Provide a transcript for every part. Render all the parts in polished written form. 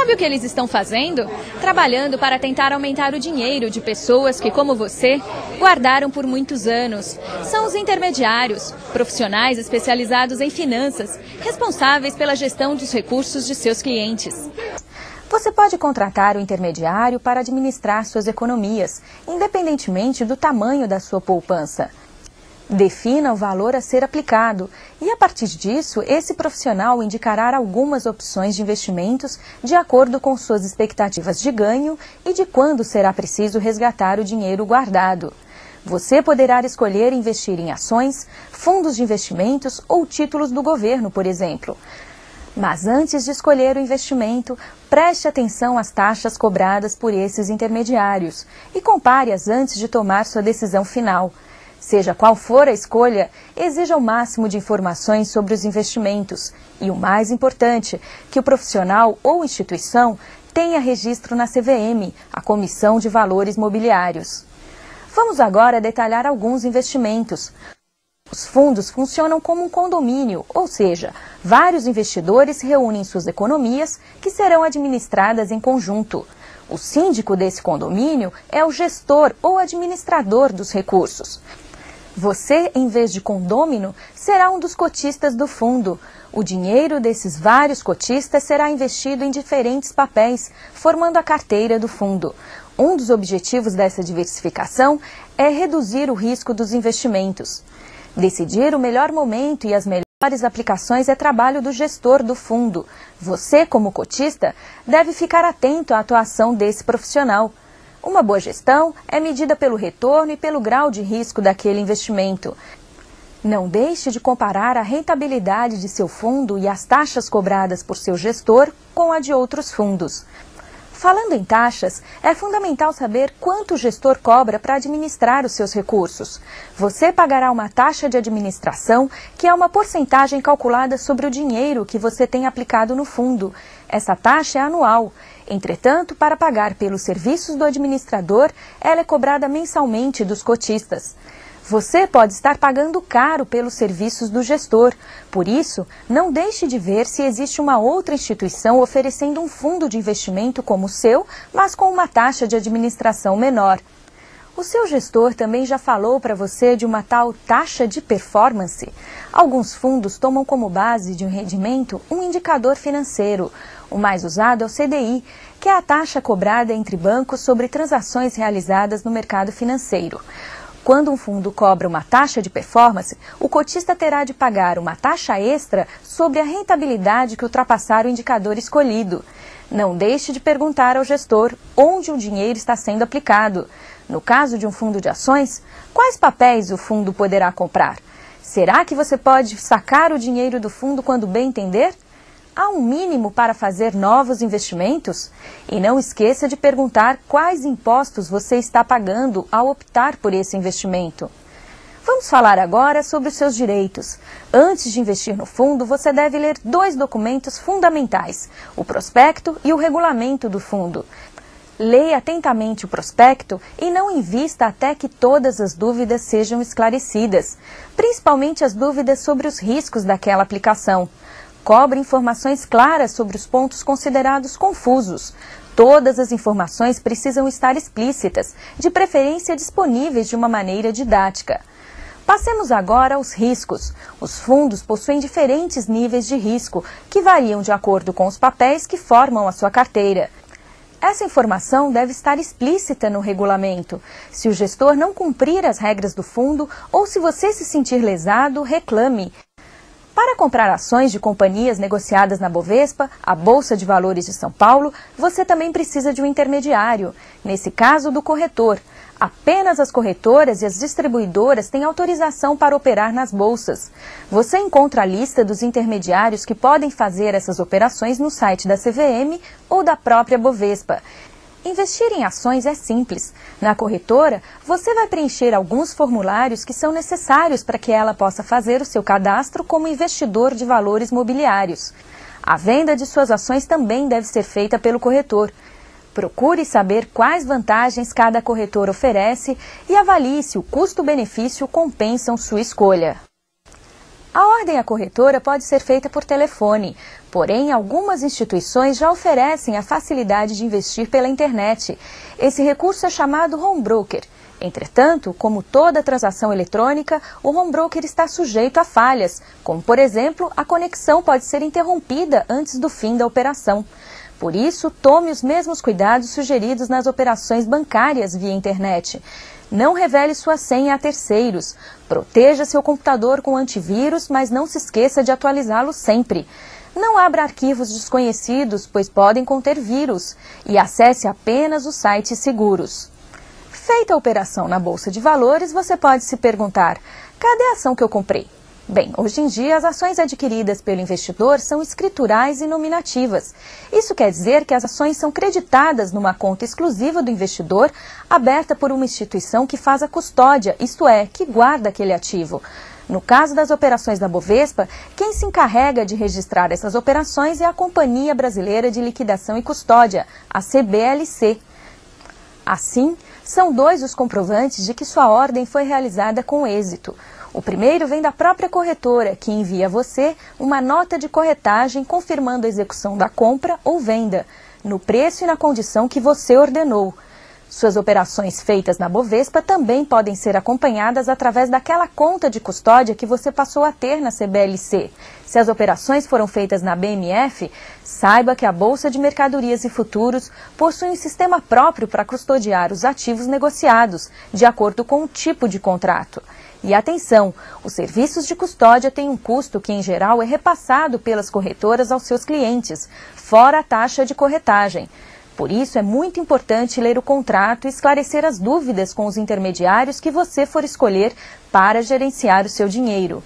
Sabe o que eles estão fazendo? Trabalhando para tentar aumentar o dinheiro de pessoas que, como você, guardaram por muitos anos. São os intermediários, profissionais especializados em finanças, responsáveis pela gestão dos recursos de seus clientes. Você pode contratar o intermediário para administrar suas economias, independentemente do tamanho da sua poupança. Defina o valor a ser aplicado e, a partir disso, esse profissional indicará algumas opções de investimentos de acordo com suas expectativas de ganho e de quando será preciso resgatar o dinheiro guardado. Você poderá escolher investir em ações, fundos de investimentos ou títulos do governo, por exemplo. Mas antes de escolher o investimento, preste atenção às taxas cobradas por esses intermediários e compare-as antes de tomar sua decisão final. Seja qual for a escolha, exija o máximo de informações sobre os investimentos e, o mais importante, que o profissional ou instituição tenha registro na CVM, a Comissão de Valores Mobiliários. Vamos agora detalhar alguns investimentos. Os fundos funcionam como um condomínio, ou seja, vários investidores reúnem suas economias que serão administradas em conjunto. O síndico desse condomínio é o gestor ou administrador dos recursos. Você, em vez de condômino, será um dos cotistas do fundo. O dinheiro desses vários cotistas será investido em diferentes papéis, formando a carteira do fundo. Um dos objetivos dessa diversificação é reduzir o risco dos investimentos. Decidir o melhor momento e as melhores aplicações é trabalho do gestor do fundo. Você, como cotista, deve ficar atento à atuação desse profissional. Uma boa gestão é medida pelo retorno e pelo grau de risco daquele investimento. Não deixe de comparar a rentabilidade de seu fundo e as taxas cobradas por seu gestor com a de outros fundos. Falando em taxas, é fundamental saber quanto o gestor cobra para administrar os seus recursos. Você pagará uma taxa de administração, que é uma porcentagem calculada sobre o dinheiro que você tem aplicado no fundo. Essa taxa é anual. Entretanto, para pagar pelos serviços do administrador, ela é cobrada mensalmente dos cotistas. Você pode estar pagando caro pelos serviços do gestor. Por isso, não deixe de ver se existe uma outra instituição oferecendo um fundo de investimento como o seu, mas com uma taxa de administração menor. O seu gestor também já falou para você de uma tal taxa de performance? Alguns fundos tomam como base de um rendimento um indicador financeiro. O mais usado é o CDI, que é a taxa cobrada entre bancos sobre transações realizadas no mercado financeiro. Quando um fundo cobra uma taxa de performance, o cotista terá de pagar uma taxa extra sobre a rentabilidade que ultrapassar o indicador escolhido. Não deixe de perguntar ao gestor onde o dinheiro está sendo aplicado. No caso de um fundo de ações, quais papéis o fundo poderá comprar? Será que você pode sacar o dinheiro do fundo quando bem entender? Há um mínimo para fazer novos investimentos? E não esqueça de perguntar quais impostos você está pagando ao optar por esse investimento. Vamos falar agora sobre os seus direitos. Antes de investir no fundo, você deve ler 2 documentos fundamentais: o prospecto e o regulamento do fundo. Leia atentamente o prospecto e não invista até que todas as dúvidas sejam esclarecidas, principalmente as dúvidas sobre os riscos daquela aplicação. Cobre informações claras sobre os pontos considerados confusos. Todas as informações precisam estar explícitas, de preferência disponíveis de uma maneira didática. Passemos agora aos riscos. Os fundos possuem diferentes níveis de risco, que variam de acordo com os papéis que formam a sua carteira. Essa informação deve estar explícita no regulamento. Se o gestor não cumprir as regras do fundo ou se você se sentir lesado, reclame. Para comprar ações de companhias negociadas na Bovespa, a Bolsa de Valores de São Paulo, você também precisa de um intermediário, nesse caso do corretor. Apenas as corretoras e as distribuidoras têm autorização para operar nas bolsas. Você encontra a lista dos intermediários que podem fazer essas operações no site da CVM ou da própria Bovespa. Investir em ações é simples. Na corretora, você vai preencher alguns formulários que são necessários para que ela possa fazer o seu cadastro como investidor de valores mobiliários. A venda de suas ações também deve ser feita pelo corretor. Procure saber quais vantagens cada corretor oferece e avalie se o custo-benefício compensam sua escolha. A ordem à corretora pode ser feita por telefone, porém algumas instituições já oferecem a facilidade de investir pela internet. Esse recurso é chamado home broker. Entretanto, como toda transação eletrônica, o home broker está sujeito a falhas, como por exemplo, a conexão pode ser interrompida antes do fim da operação. Por isso, tome os mesmos cuidados sugeridos nas operações bancárias via internet. Não revele sua senha a terceiros. Proteja seu computador com antivírus, mas não se esqueça de atualizá-lo sempre. Não abra arquivos desconhecidos, pois podem conter vírus. E acesse apenas os sites seguros. Feita a operação na Bolsa de Valores, você pode se perguntar: cadê a ação que eu comprei? Bem, hoje em dia as ações adquiridas pelo investidor são escriturais e nominativas. Isso quer dizer que as ações são creditadas numa conta exclusiva do investidor, aberta por uma instituição que faz a custódia, isto é, que guarda aquele ativo. No caso das operações da Bovespa, quem se encarrega de registrar essas operações é a Companhia Brasileira de Liquidação e Custódia, a CBLC. Assim, são 2 os comprovantes de que sua ordem foi realizada com êxito. O primeiro vem da própria corretora, que envia a você uma nota de corretagem confirmando a execução da compra ou venda, no preço e na condição que você ordenou. Suas operações feitas na Bovespa também podem ser acompanhadas através daquela conta de custódia que você passou a ter na CBLC. Se as operações foram feitas na BMF, saiba que a Bolsa de Mercadorias e Futuros possui um sistema próprio para custodiar os ativos negociados, de acordo com o tipo de contrato. E atenção, os serviços de custódia têm um custo que, em geral, é repassado pelas corretoras aos seus clientes, fora a taxa de corretagem. Por isso, é muito importante ler o contrato e esclarecer as dúvidas com os intermediários que você for escolher para gerenciar o seu dinheiro.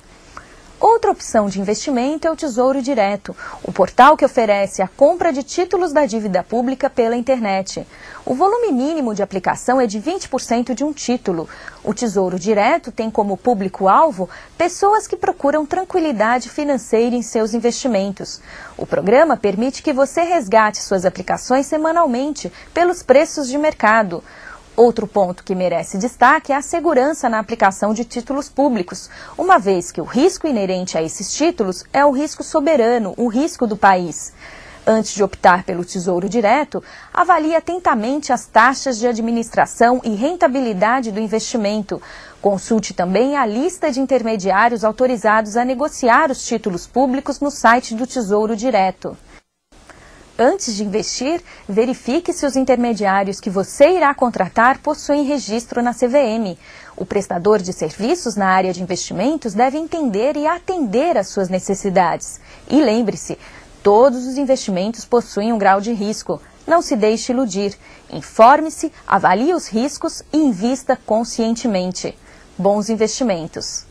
Outra opção de investimento é o Tesouro Direto, o portal que oferece a compra de títulos da dívida pública pela internet. O volume mínimo de aplicação é de 20% de um título. O Tesouro Direto tem como público-alvo pessoas que procuram tranquilidade financeira em seus investimentos. O programa permite que você resgate suas aplicações semanalmente pelos preços de mercado. Outro ponto que merece destaque é a segurança na aplicação de títulos públicos, uma vez que o risco inerente a esses títulos é o risco soberano, o risco do país. Antes de optar pelo Tesouro Direto, avalie atentamente as taxas de administração e rentabilidade do investimento. Consulte também a lista de intermediários autorizados a negociar os títulos públicos no site do Tesouro Direto. Antes de investir, verifique se os intermediários que você irá contratar possuem registro na CVM. O prestador de serviços na área de investimentos deve entender e atender às suas necessidades. E lembre-se, todos os investimentos possuem um grau de risco. Não se deixe iludir. Informe-se, avalie os riscos e invista conscientemente. Bons investimentos!